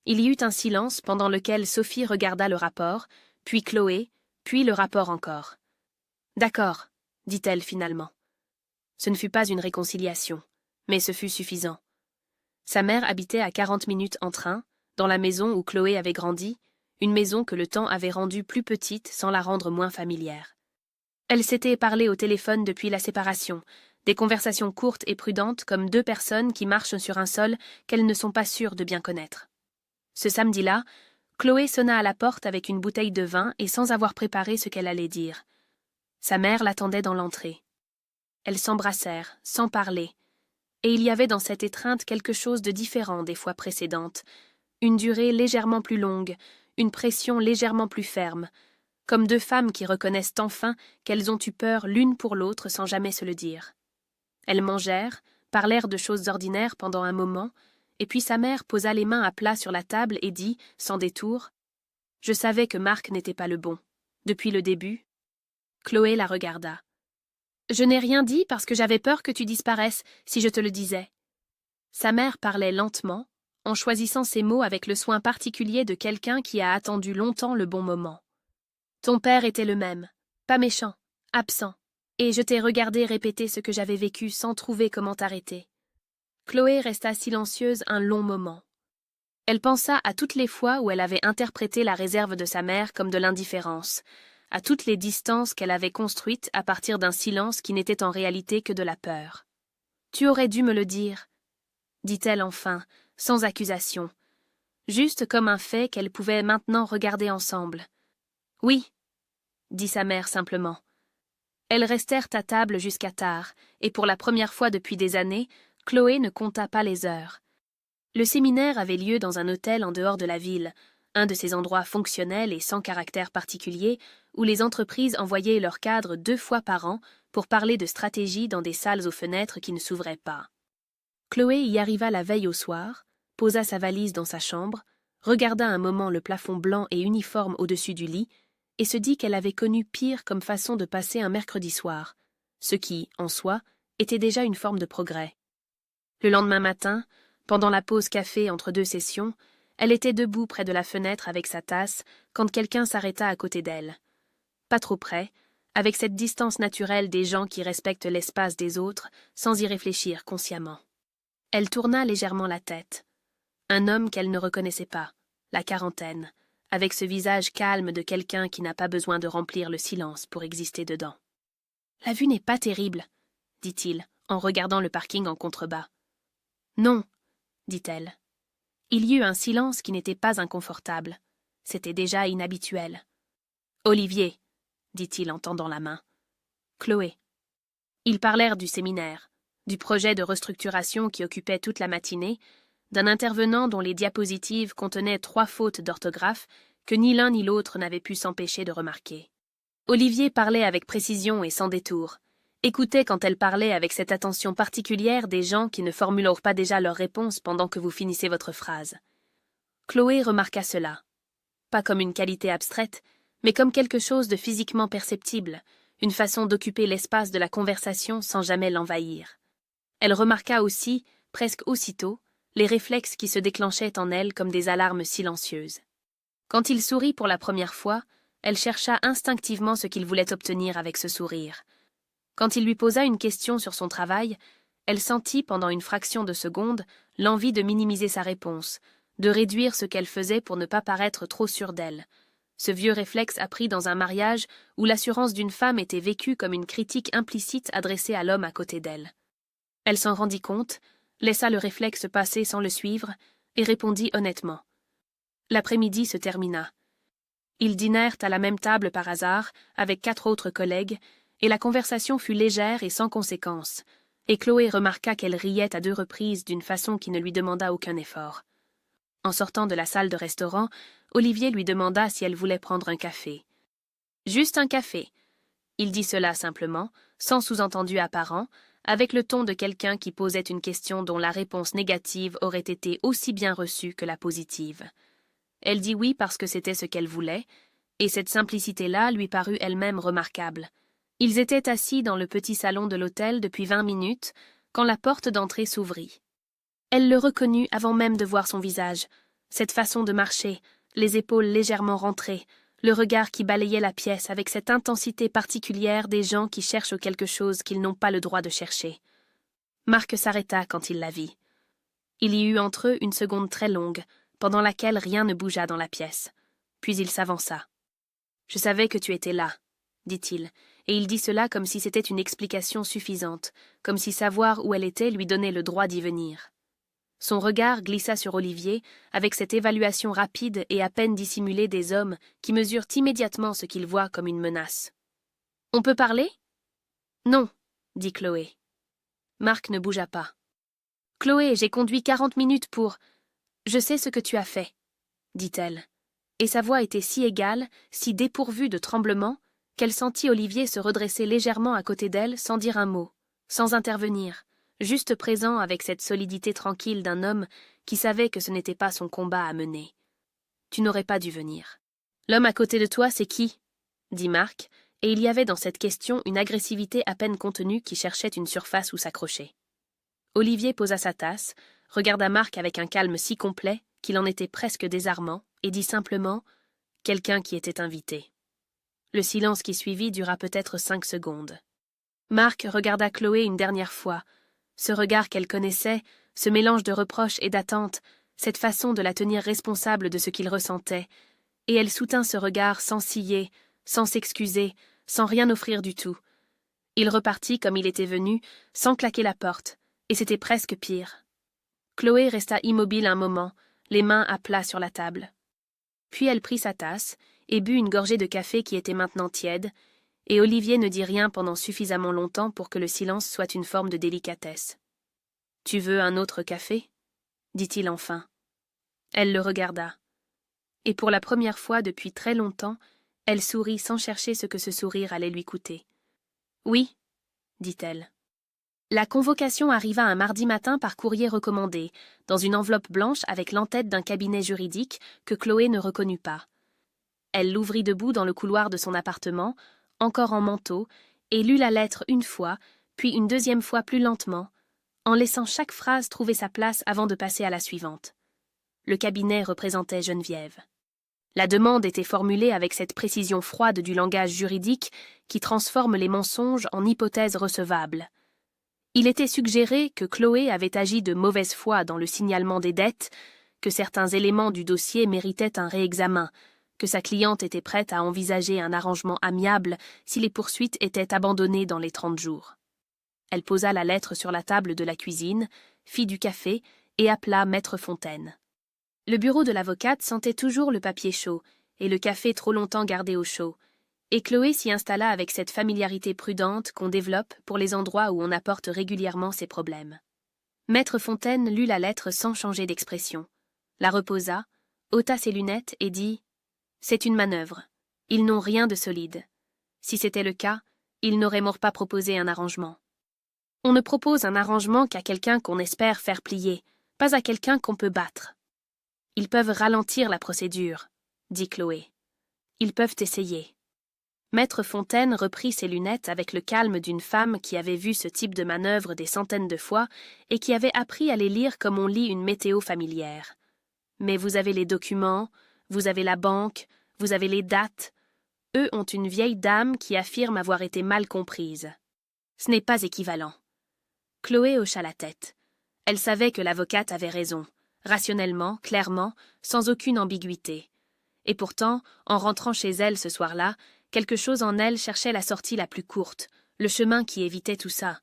Il y eut un silence pendant lequel Sophie regarda le rapport, puis Chloé, puis le rapport encore. « D'accord, » dit-elle finalement. Ce ne fut pas une réconciliation, mais ce fut suffisant. Sa mère habitait à 40 minutes en train, dans la maison où Chloé avait grandi, une maison que le temps avait rendue plus petite sans la rendre moins familière. Elle s'était parlé au téléphone depuis la séparation, des conversations courtes et prudentes comme 2 personnes qui marchent sur un sol qu'elles ne sont pas sûres de bien connaître. Ce samedi-là, Chloé sonna à la porte avec une bouteille de vin et sans avoir préparé ce qu'elle allait dire. Sa mère l'attendait dans l'entrée. Elles s'embrassèrent, sans parler, et il y avait dans cette étreinte quelque chose de différent des fois précédentes, une durée légèrement plus longue, une pression légèrement plus ferme, comme 2 femmes qui reconnaissent enfin qu'elles ont eu peur l'une pour l'autre sans jamais se le dire. Elles mangèrent, parlèrent de choses ordinaires pendant un moment, et puis sa mère posa les mains à plat sur la table et dit, sans détour, « Je savais que Marc n'était pas le bon. Depuis le début. » Chloé la regarda. « Je n'ai rien dit parce que j'avais peur que tu disparaisses, si je te le disais. » Sa mère parlait lentement, en choisissant ses mots avec le soin particulier de quelqu'un qui a attendu longtemps le bon moment. « Ton père était le même, pas méchant, absent, et je t'ai regardé répéter ce que j'avais vécu sans trouver comment t'arrêter. » Chloé resta silencieuse un long moment. Elle pensa à toutes les fois où elle avait interprété la réserve de sa mère comme de l'indifférence, à toutes les distances qu'elle avait construites à partir d'un silence qui n'était en réalité que de la peur. « Tu aurais dû me le dire, » dit-elle enfin, sans accusation, juste comme un fait qu'elle pouvait maintenant regarder ensemble. « Oui, » dit sa mère simplement. Elles restèrent à table jusqu'à tard, et pour la première fois depuis des années, Chloé ne compta pas les heures. Le séminaire avait lieu dans un hôtel en dehors de la ville, un de ces endroits fonctionnels et sans caractère particulier où les entreprises envoyaient leurs cadres 2 fois par an pour parler de stratégie dans des salles aux fenêtres qui ne s'ouvraient pas. Chloé y arriva la veille au soir, posa sa valise dans sa chambre, regarda un moment le plafond blanc et uniforme au-dessus du lit, et se dit qu'elle avait connu pire comme façon de passer un mercredi soir, ce qui, en soi, était déjà une forme de progrès. Le lendemain matin, pendant la pause café entre 2 sessions, elle était debout près de la fenêtre avec sa tasse quand quelqu'un s'arrêta à côté d'elle. Pas trop près, avec cette distance naturelle des gens qui respectent l'espace des autres sans y réfléchir consciemment. Elle tourna légèrement la tête. Un homme qu'elle ne reconnaissait pas, la quarantaine, avec ce visage calme de quelqu'un qui n'a pas besoin de remplir le silence pour exister dedans. « La vue n'est pas terrible, » dit-il, en regardant le parking en contrebas. « Non, » dit-elle. Il y eut un silence qui n'était pas inconfortable. C'était déjà inhabituel. « Olivier, » dit-il en tendant la main. « Chloé. » Ils parlèrent du séminaire, du projet de restructuration qui occupait toute la matinée, d'un intervenant dont les diapositives contenaient 3 fautes d'orthographe que ni l'un ni l'autre n'avait pu s'empêcher de remarquer. Olivier parlait avec précision et sans détour, écoutait quand elle parlait avec cette attention particulière des gens qui ne formulent pas déjà leur réponse pendant que vous finissez votre phrase. Chloé remarqua cela, pas comme une qualité abstraite, mais comme quelque chose de physiquement perceptible, une façon d'occuper l'espace de la conversation sans jamais l'envahir. Elle remarqua aussi, presque aussitôt, les réflexes qui se déclenchaient en elle comme des alarmes silencieuses. Quand il sourit pour la première fois, elle chercha instinctivement ce qu'il voulait obtenir avec ce sourire. Quand il lui posa une question sur son travail, elle sentit pendant une fraction de seconde l'envie de minimiser sa réponse, de réduire ce qu'elle faisait pour ne pas paraître trop sûre d'elle. Ce vieux réflexe appris dans un mariage où l'assurance d'une femme était vécue comme une critique implicite adressée à l'homme à côté d'elle. Elle s'en rendit compte, laissa le réflexe passer sans le suivre, et répondit honnêtement. L'après-midi se termina. Ils dînèrent à la même table par hasard, avec 4 autres collègues, et la conversation fut légère et sans conséquence, et Chloé remarqua qu'elle riait à 2 reprises d'une façon qui ne lui demanda aucun effort. En sortant de la salle de restaurant, Olivier lui demanda si elle voulait prendre un café. « Juste un café. » Il dit cela simplement, sans sous-entendu apparent, avec le ton de quelqu'un qui posait une question dont la réponse négative aurait été aussi bien reçue que la positive. Elle dit oui parce que c'était ce qu'elle voulait, et cette simplicité-là lui parut elle-même remarquable. Ils étaient assis dans le petit salon de l'hôtel depuis 20 minutes, quand la porte d'entrée s'ouvrit. Elle le reconnut avant même de voir son visage, cette façon de marcher, les épaules légèrement rentrées, le regard qui balayait la pièce avec cette intensité particulière des gens qui cherchent quelque chose qu'ils n'ont pas le droit de chercher. Marc s'arrêta quand il la vit. Il y eut entre eux une seconde très longue, pendant laquelle rien ne bougea dans la pièce. Puis il s'avança. « Je savais que tu étais là, » dit-il, et il dit cela comme si c'était une explication suffisante, comme si savoir où elle était lui donnait le droit d'y venir. Son regard glissa sur Olivier, avec cette évaluation rapide et à peine dissimulée des hommes qui mesurent immédiatement ce qu'ils voient comme une menace. « On peut parler ?»« Non, » dit Chloé. Marc ne bougea pas. « Chloé, j'ai conduit 40 minutes pour... »« Je sais ce que tu as fait, » dit-elle. Et sa voix était si égale, si dépourvue de tremblement, qu'elle sentit Olivier se redresser légèrement à côté d'elle sans dire un mot, sans intervenir, juste présent avec cette solidité tranquille d'un homme qui savait que ce n'était pas son combat à mener. « Tu n'aurais pas dû venir. »« L'homme à côté de toi, c'est qui ?» dit Marc, et il y avait dans cette question une agressivité à peine contenue qui cherchait une surface où s'accrocher. Olivier posa sa tasse, regarda Marc avec un calme si complet qu'il en était presque désarmant, et dit simplement « Quelqu'un qui était invité ». Le silence qui suivit dura peut-être 5 secondes. Marc regarda Chloé une dernière fois, ce regard qu'elle connaissait, ce mélange de reproches et d'attentes, cette façon de la tenir responsable de ce qu'il ressentait, et elle soutint ce regard sans ciller, sans s'excuser, sans rien offrir du tout. Il repartit comme il était venu, sans claquer la porte, et c'était presque pire. Chloé resta immobile un moment, les mains à plat sur la table. Puis elle prit sa tasse et but une gorgée de café qui était maintenant tiède, et Olivier ne dit rien pendant suffisamment longtemps pour que le silence soit une forme de délicatesse. « Tu veux un autre café » dit-il enfin. Elle le regarda. Et pour la première fois depuis très longtemps, elle sourit sans chercher ce que ce sourire allait lui coûter. « Oui, » dit-elle. La convocation arriva un mardi matin par courrier recommandé, dans une enveloppe blanche avec l'entête d'un cabinet juridique que Chloé ne reconnut pas. Elle l'ouvrit debout dans le couloir de son appartement, encore en manteau, et lut la lettre une fois, puis une deuxième fois plus lentement, en laissant chaque phrase trouver sa place avant de passer à la suivante. Le cabinet représentait Geneviève. La demande était formulée avec cette précision froide du langage juridique qui transforme les mensonges en hypothèses recevables. Il était suggéré que Chloé avait agi de mauvaise foi dans le signalement des dettes, que certains éléments du dossier méritaient un réexamen, que sa cliente était prête à envisager un arrangement amiable si les poursuites étaient abandonnées dans les 30 jours. Elle posa la lettre sur la table de la cuisine, fit du café et appela Maître Fontaine. Le bureau de l'avocate sentait toujours le papier chaud et le café trop longtemps gardé au chaud, et Chloé s'y installa avec cette familiarité prudente qu'on développe pour les endroits où on apporte régulièrement ses problèmes. Maître Fontaine lut la lettre sans changer d'expression, la reposa, ôta ses lunettes et dit « C'est une manœuvre. Ils n'ont rien de solide. Si c'était le cas, ils n'auraient pas proposé un arrangement. On ne propose un arrangement qu'à quelqu'un qu'on espère faire plier, pas à quelqu'un qu'on peut battre. Ils peuvent ralentir la procédure, dit Chloé. Ils peuvent essayer. » Maître Fontaine reprit ses lunettes avec le calme d'une femme qui avait vu ce type de manœuvre des centaines de fois et qui avait appris à les lire comme on lit une météo familière. « Mais vous avez les documents, vous avez la banque, vous avez les dates. Eux ont une vieille dame qui affirme avoir été mal comprise. Ce n'est pas équivalent. » Chloé hocha la tête. Elle savait que l'avocate avait raison, rationnellement, clairement, sans aucune ambiguïté. Et pourtant, en rentrant chez elle ce soir-là, quelque chose en elle cherchait la sortie la plus courte, le chemin qui évitait tout ça,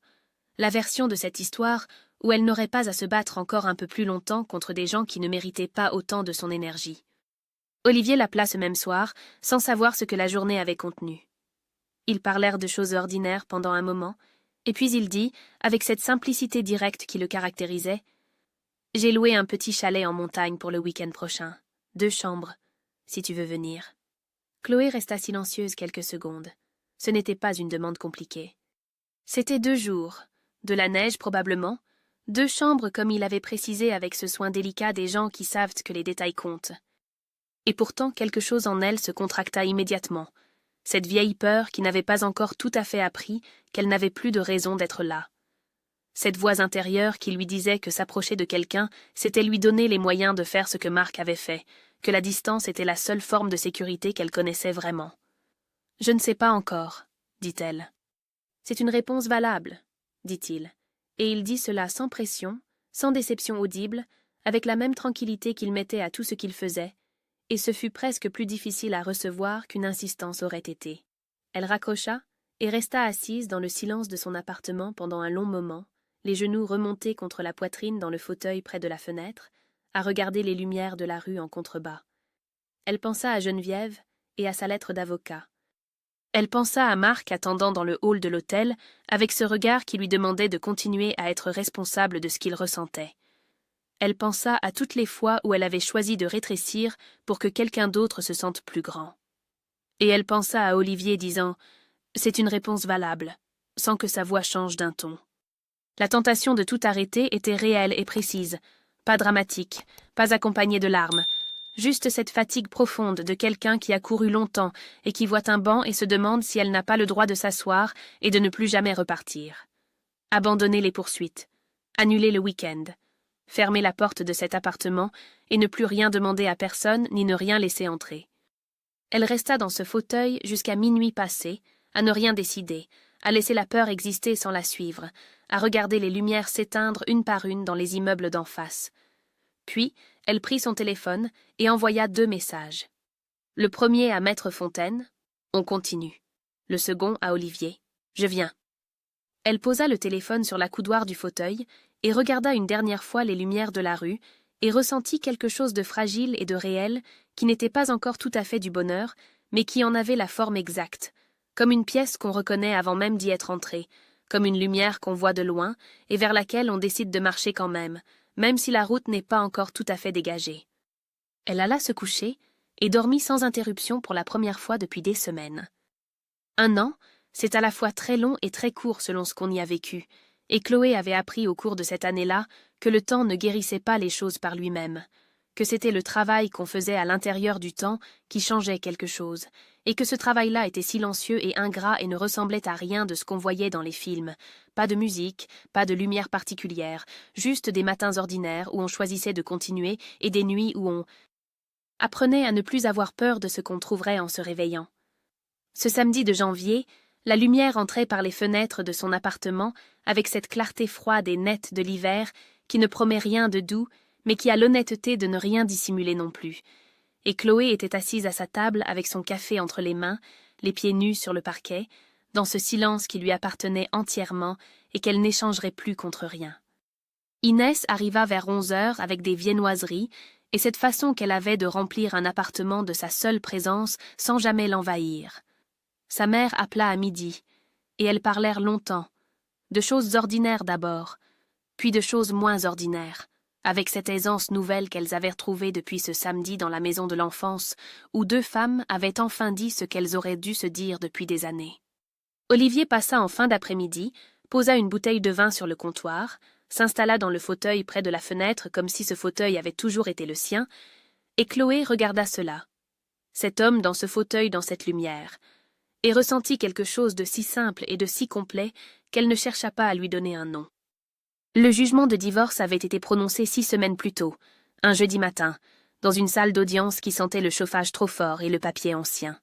la version de cette histoire où elle n'aurait pas à se battre encore un peu plus longtemps contre des gens qui ne méritaient pas autant de son énergie. Olivier l'appela ce même soir, sans savoir ce que la journée avait contenu. Ils parlèrent de choses ordinaires pendant un moment, et puis il dit, avec cette simplicité directe qui le caractérisait, « J'ai loué un petit chalet en montagne pour le week-end prochain, 2 chambres, si tu veux venir. » Chloé resta silencieuse quelques secondes. Ce n'était pas une demande compliquée. C'était 2 jours, de la neige probablement, 2 chambres comme il avait précisé avec ce soin délicat des gens qui savent que les détails comptent. Et pourtant quelque chose en elle se contracta immédiatement, cette vieille peur qui n'avait pas encore tout à fait appris qu'elle n'avait plus de raison d'être là. Cette voix intérieure qui lui disait que s'approcher de quelqu'un, c'était lui donner les moyens de faire ce que Marc avait fait, que la distance était la seule forme de sécurité qu'elle connaissait vraiment. « Je ne sais pas encore, » dit-elle. « C'est une réponse valable, » dit-il, et il dit cela sans pression, sans déception audible, avec la même tranquillité qu'il mettait à tout ce qu'il faisait, et ce fut presque plus difficile à recevoir qu'une insistance aurait été. Elle raccrocha et resta assise dans le silence de son appartement pendant un long moment, les genoux remontés contre la poitrine dans le fauteuil près de la fenêtre, à regarder les lumières de la rue en contrebas. Elle pensa à Geneviève et à sa lettre d'avocat. Elle pensa à Marc attendant dans le hall de l'hôtel, avec ce regard qui lui demandait de continuer à être responsable de ce qu'il ressentait. Elle pensa à toutes les fois où elle avait choisi de rétrécir pour que quelqu'un d'autre se sente plus grand. Et elle pensa à Olivier disant « C'est une réponse valable », sans que sa voix change d'un ton. La tentation de tout arrêter était réelle et précise, pas dramatique, pas accompagnée de larmes, juste cette fatigue profonde de quelqu'un qui a couru longtemps et qui voit un banc et se demande si elle n'a pas le droit de s'asseoir et de ne plus jamais repartir. Abandonner les poursuites, annuler le week-end, fermer la porte de cet appartement et ne plus rien demander à personne ni ne rien laisser entrer. Elle resta dans ce fauteuil jusqu'à minuit passé, à ne rien décider, à laisser la peur exister sans la suivre, à regarder les lumières s'éteindre une par une dans les immeubles d'en face. Puis, elle prit son téléphone et envoya 2 messages. Le premier à Maître Fontaine, « On continue ». Le second à Olivier, « Je viens ». Elle posa le téléphone sur la coudoir du fauteuil et regarda une dernière fois les lumières de la rue et ressentit quelque chose de fragile et de réel qui n'était pas encore tout à fait du bonheur, mais qui en avait la forme exacte, comme une pièce qu'on reconnaît avant même d'y être entré, comme une lumière qu'on voit de loin et vers laquelle on décide de marcher quand même, même si la route n'est pas encore tout à fait dégagée. Elle alla se coucher et dormit sans interruption pour la première fois depuis des semaines. 1 an, c'est à la fois très long et très court selon ce qu'on y a vécu, et Chloé avait appris au cours de cette année-là que le temps ne guérissait pas les choses par lui-même, que c'était le travail qu'on faisait à l'intérieur du temps qui changeait quelque chose, et que ce travail-là était silencieux et ingrat et ne ressemblait à rien de ce qu'on voyait dans les films. Pas de musique, pas de lumière particulière, juste des matins ordinaires où on choisissait de continuer et des nuits où on apprenait à ne plus avoir peur de ce qu'on trouverait en se réveillant. Ce samedi de janvier, la lumière entrait par les fenêtres de son appartement avec cette clarté froide et nette de l'hiver qui ne promet rien de doux, mais qui a l'honnêteté de ne rien dissimuler non plus. Et Chloé était assise à sa table avec son café entre les mains, les pieds nus sur le parquet, dans ce silence qui lui appartenait entièrement et qu'elle n'échangerait plus contre rien. Inès arriva vers 11 heures avec des viennoiseries et cette façon qu'elle avait de remplir un appartement de sa seule présence sans jamais l'envahir. Sa mère appela à midi, et elles parlèrent longtemps, de choses ordinaires d'abord, puis de choses moins ordinaires, avec cette aisance nouvelle qu'elles avaient retrouvée depuis ce samedi dans la maison de l'enfance, où 2 femmes avaient enfin dit ce qu'elles auraient dû se dire depuis des années. Olivier passa en fin d'après-midi, posa une bouteille de vin sur le comptoir, s'installa dans le fauteuil près de la fenêtre comme si ce fauteuil avait toujours été le sien, et Chloé regarda cela. Cet homme dans ce fauteuil dans cette lumière, et ressentit quelque chose de si simple et de si complet qu'elle ne chercha pas à lui donner un nom. Le jugement de divorce avait été prononcé 6 semaines plus tôt, un jeudi matin, dans une salle d'audience qui sentait le chauffage trop fort et le papier ancien.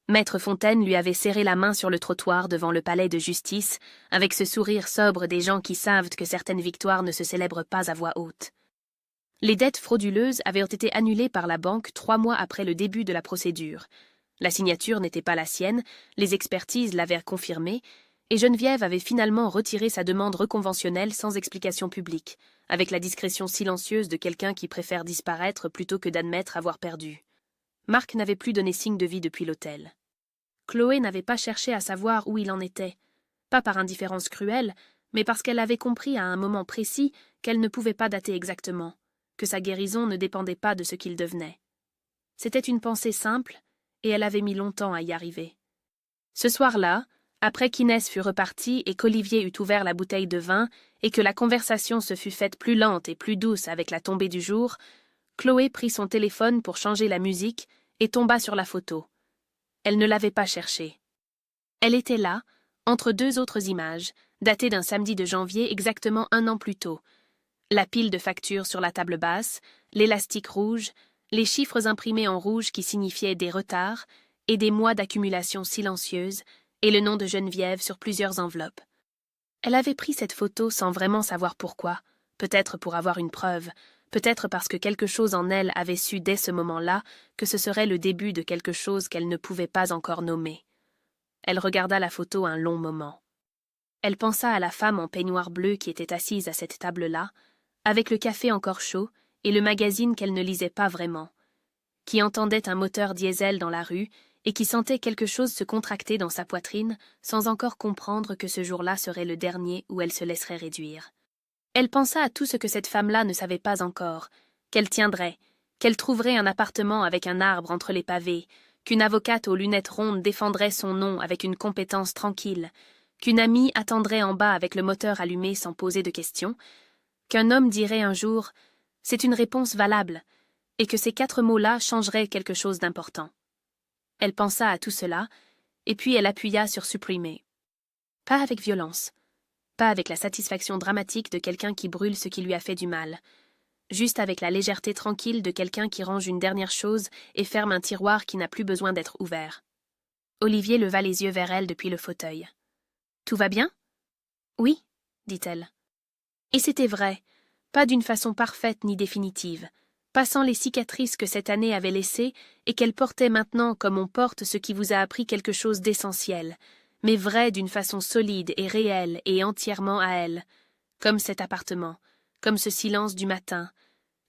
Maître Fontaine lui avait serré la main sur le trottoir devant le palais de justice, avec ce sourire sobre des gens qui savent que certaines victoires ne se célèbrent pas à voix haute. Les dettes frauduleuses avaient été annulées par la banque 3 mois après le début de la procédure. La signature n'était pas la sienne, les expertises l'avaient confirmé, et Geneviève avait finalement retiré sa demande reconventionnelle sans explication publique, avec la discrétion silencieuse de quelqu'un qui préfère disparaître plutôt que d'admettre avoir perdu. Marc n'avait plus donné signe de vie depuis l'hôtel. Chloé n'avait pas cherché à savoir où il en était, pas par indifférence cruelle, mais parce qu'elle avait compris à un moment précis qu'elle ne pouvait pas dater exactement, que sa guérison ne dépendait pas de ce qu'il devenait. C'était une pensée simple, et elle avait mis longtemps à y arriver. Ce soir-là, après qu'Inès fut repartie et qu'Olivier eut ouvert la bouteille de vin et que la conversation se fut faite plus lente et plus douce avec la tombée du jour, Chloé prit son téléphone pour changer la musique et tomba sur la photo. Elle ne l'avait pas cherchée. Elle était là, entre 2 autres images, datées d'un samedi de janvier exactement 1 an plus tôt. La pile de factures sur la table basse, l'élastique rouge, les chiffres imprimés en rouge qui signifiaient des retards et des mois d'accumulation silencieuse, et le nom de Geneviève sur plusieurs enveloppes. Elle avait pris cette photo sans vraiment savoir pourquoi, peut-être pour avoir une preuve, peut-être parce que quelque chose en elle avait su dès ce moment-là que ce serait le début de quelque chose qu'elle ne pouvait pas encore nommer. Elle regarda la photo un long moment. Elle pensa à la femme en peignoir bleu qui était assise à cette table-là, avec le café encore chaud et le magazine qu'elle ne lisait pas vraiment, qui entendait un moteur diesel dans la rue et qui sentait quelque chose se contracter dans sa poitrine sans encore comprendre que ce jour-là serait le dernier où elle se laisserait réduire. Elle pensa à tout ce que cette femme-là ne savait pas encore, qu'elle tiendrait, qu'elle trouverait un appartement avec un arbre entre les pavés, qu'une avocate aux lunettes rondes défendrait son nom avec une compétence tranquille, qu'une amie attendrait en bas avec le moteur allumé sans poser de questions, qu'un homme dirait un jour « c'est une réponse valable », et que ces 4 mots-là changeraient quelque chose d'important. Elle pensa à tout cela, et puis elle appuya sur supprimer. Pas avec violence, pas avec la satisfaction dramatique de quelqu'un qui brûle ce qui lui a fait du mal, juste avec la légèreté tranquille de quelqu'un qui range une dernière chose et ferme un tiroir qui n'a plus besoin d'être ouvert. Olivier leva les yeux vers elle depuis le fauteuil. « Tout va bien ?»« Oui, » dit-elle. Et c'était vrai, pas d'une façon parfaite ni définitive, pas sans les cicatrices que cette année avait laissées et qu'elle portait maintenant comme on porte ce qui vous a appris quelque chose d'essentiel, mais vrai d'une façon solide et réelle et entièrement à elle, comme cet appartement, comme ce silence du matin,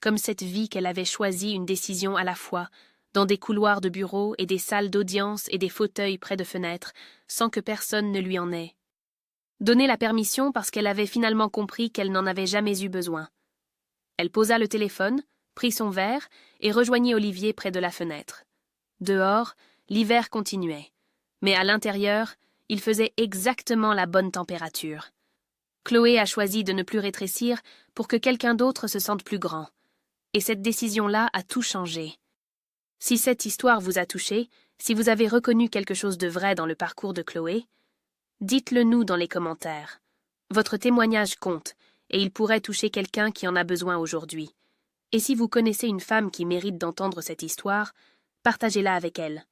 comme cette vie qu'elle avait choisie une décision à la fois, dans des couloirs de bureaux et des salles d'audience et des fauteuils près de fenêtres, sans que personne ne lui en ait. Donner la permission parce qu'elle avait finalement compris qu'elle n'en avait jamais eu besoin. Elle posa le téléphone, prit son verre et rejoignit Olivier près de la fenêtre. Dehors, l'hiver continuait, mais à l'intérieur, il faisait exactement la bonne température. Chloé a choisi de ne plus rétrécir pour que quelqu'un d'autre se sente plus grand. Et cette décision-là a tout changé. Si cette histoire vous a touché, si vous avez reconnu quelque chose de vrai dans le parcours de Chloé, dites-le nous dans les commentaires. Votre témoignage compte, et il pourrait toucher quelqu'un qui en a besoin aujourd'hui. Et si vous connaissez une femme qui mérite d'entendre cette histoire, partagez-la avec elle.